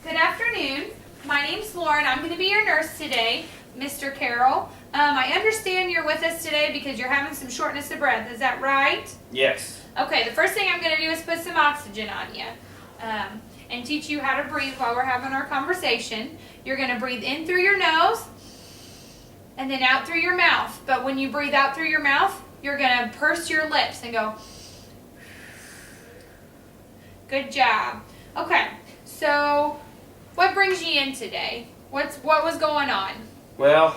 Good afternoon. My name's Lauren. I'm going to be your nurse today, Mr. Carroll. I understand you're with us today because you're having some shortness of breath. Is that right? Yes. Okay, the first thing I'm going to do is put some oxygen on you and teach you how to breathe while we're having our conversation. You're going to breathe in through your nose and then out through your mouth. But when you breathe out through your mouth, you're going to purse your lips and go. Good job. Okay, so what brings you in today? What was going on? Well,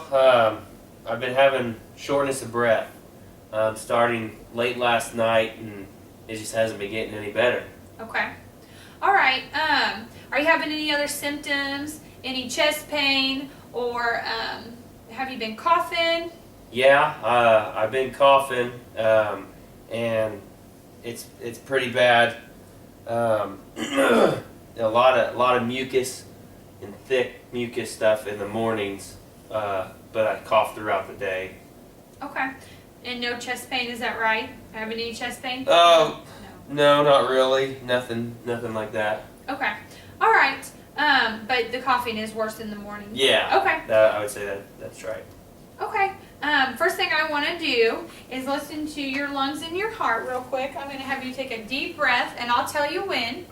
I've been having shortness of breath starting late last night, and it just hasn't been getting any better. Okay. All right. Are you having any other symptoms? Any chest pain, or have you been coughing? Yeah, I've been coughing, and it's pretty bad. A lot of mucus and thick mucus stuff in the mornings, but I cough throughout the day. Okay. And no chest pain, is that right? Having any chest pain? Oh, No. no, not really. Nothing like that. Okay. All right. But the coughing is worse in the morning. Yeah. Okay. I would say that's right. Okay. First thing I want to do is listen to your lungs and your heart real quick. I'm going to have you take a deep breath, and I'll tell you when.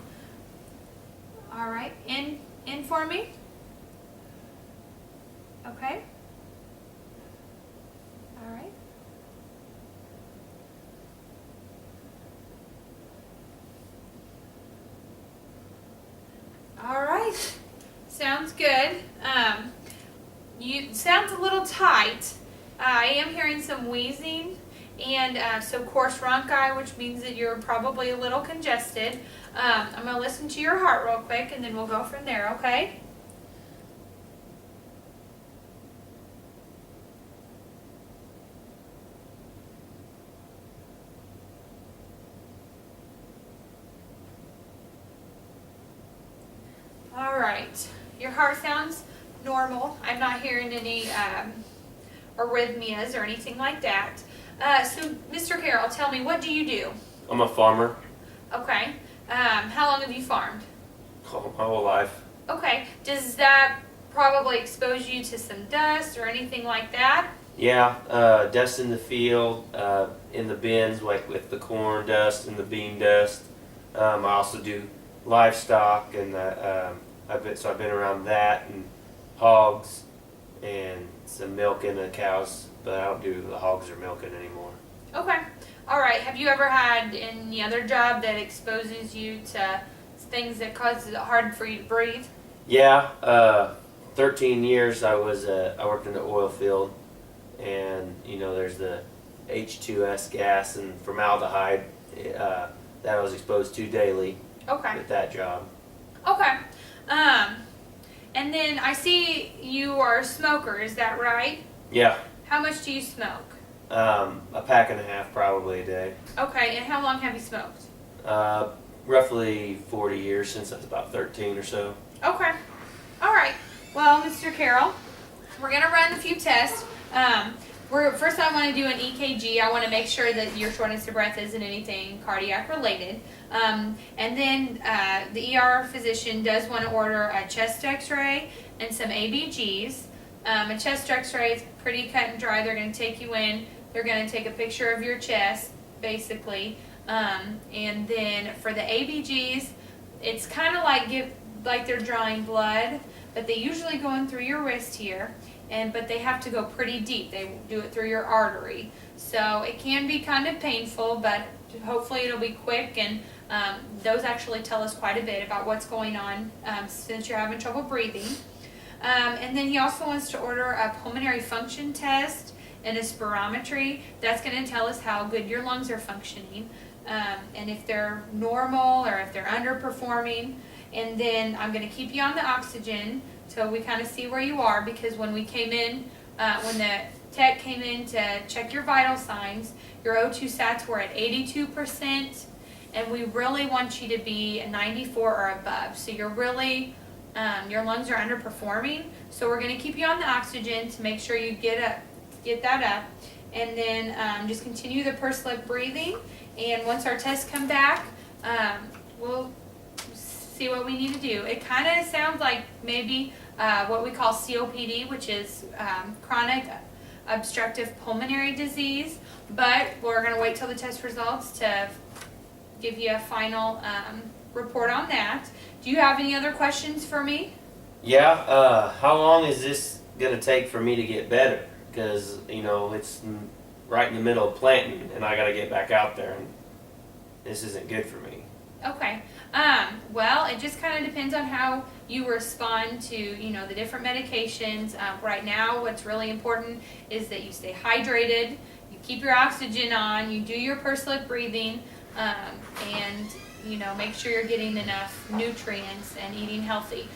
All right. In for me. Okay. All right. All right. Sounds good. You sounds a little tight. I am hearing some wheezing and some coarse rhonchi, which means that you're probably a little congested. I'm going to listen to your heart real quick, and then we'll go from there, okay? All right. Your heart sounds normal. I'm not hearing any arrhythmias or anything like that. So, Mr. Carroll, tell me, what do you do? I'm a farmer. Okay. How long have you farmed? My whole life. Okay. Does that probably expose you to some dust or anything like that? Yeah, dust in the field, in the bins, like with the corn dust and the bean dust. I also do livestock, and I've been around that and hogs and some milking the cows, but I don't do the hogs or milking anymore. Okay. All right. Have you ever had any other job that exposes you to things that cause it hard for you to breathe? Yeah, 13 years I worked in the oil field, and there's the H2S gas and formaldehyde that I was exposed to daily. Okay. With that job. Okay. And then I see you are a smoker, is that right? Yeah. How much do you smoke? A pack and a half probably a day. Okay, and how long have you smoked? Roughly 40 years, since I was about 13 or so. Okay. All right. Well, Mr. Carroll, we're going to run a few tests. First I want to do an EKG. I want to make sure that your shortness of breath isn't anything cardiac related. And then the ER physician does want to order a chest x-ray and some ABGs. A chest x-ray is pretty cut and dry. They're going to take you in. They're going to take a picture of your chest, basically. And then for the ABGs, it's kind of like they're drawing blood, but they usually go in through your wrist here. But they have to go pretty deep. They do it through your artery. So it can be kind of painful, but hopefully it'll be quick. And those actually tell us quite a bit about what's going on since you're having trouble breathing. And then he also wants to order a pulmonary function test and a spirometry. That's going to tell us how good your lungs are functioning and if they're normal or if they're underperforming. And then I'm going to keep you on the oxygen till we kind of see where you are, because when we came in, when the tech came in to check your vital signs, your O2 sats were at 82%, and we really want you to be 94 or above. So you're really, your lungs are underperforming. So we're going to keep you on the oxygen to make sure you get that up, and then just continue the pursed lip breathing. And once our tests come back, we'll see see what we need to do. It kind of sounds like maybe what we call COPD, which is chronic obstructive pulmonary disease, but we're going to wait till the test results to give you a final report on that. Do you have any other questions for me? Yeah, how long is this going to take for me to get better? Because, you know, it's right in the middle of planting, and I got to get back out there, and this isn't good for me. Okay. Well, it just kind of depends on how you respond to, you know, the different medications. Right now, what's really important is that you stay hydrated, you keep your oxygen on, you do your pursed lip breathing, and, you know, make sure you're getting enough nutrients and eating healthy.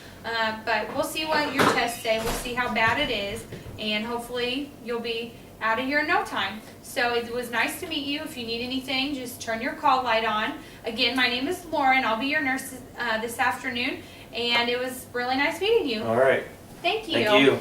But we'll see what your tests say. We'll see how bad it is, and hopefully you'll be out of here in no time. So it was nice to meet you. If you need anything, just turn your call light on. Again, my name is Lauren. I'll be your nurse this afternoon, and it was really nice meeting you. All right. Thank you. Thank you.